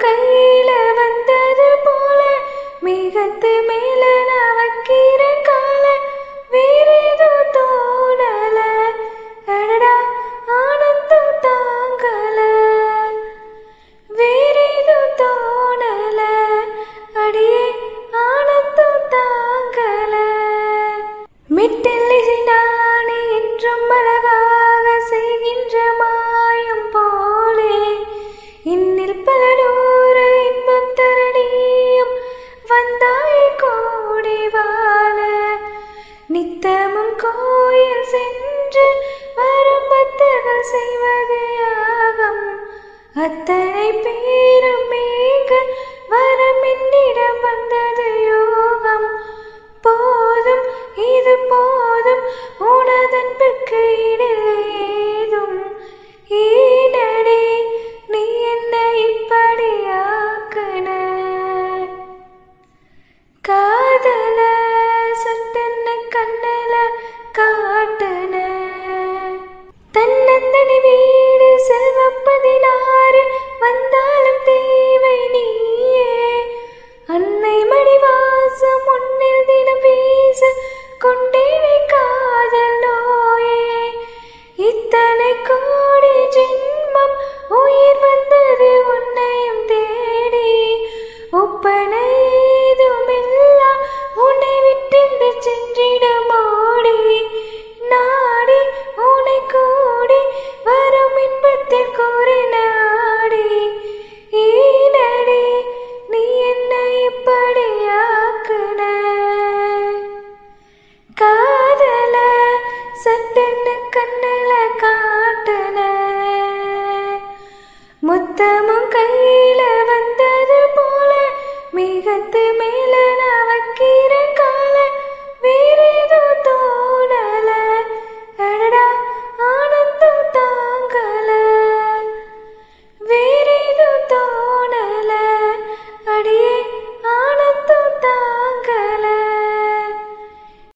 கையில வந்தது போல மேகத்து மேல நான் வைக்கிற கால வேறேதோ தோணல அடடா ஆனந்தம் தாங்கல வேறேதோ தோணல அடியே ஆனந்தம் தாங்கல மிட்டல் நானே என்றும் அழகாக செய்கின்ற மாயம் போலே இன்னில் பல நூறு இன்பம் தரணியும் வந்தாய் கோடி வாழ நித்தமும் கோயில் சென்று வரும் பக்தர்கள் செய்வது யாகம் அத்தனை பேரும் மேக வரம் என்னிடம் வந்தது யோகம் போதும் இது போதும் உனதன்புக்கு இடையேதும் ஈடடி நீ என்ன இப்படியாக்குன காதல சட்டென்ன கண்ணல காட்டுன தன்னந்தனி வீடு செல்வ16 வந்தாலும் தேவை நீயே அன்னை மணி வாசம் உன்னில் தினம் வீச கொண்டேனை காதல் நோயே இத்தனை கோடி ஜென்மம் உயிர் வந்தது உன்னையும் தேடி ஒப்பனை ஏதுமில்லா உன்னை விட்டு சென்றிடும் ஓடி நாடி உன்னை கூடி வரும் இன்பத்தில் கூறினாடி ஈனடி நீ என்ன இப்படியாக்குன காதல சட்டென்னு கண்ணல காட்டுன முத்தமும் கையில வந்தது போல மேகத்து மேல நான்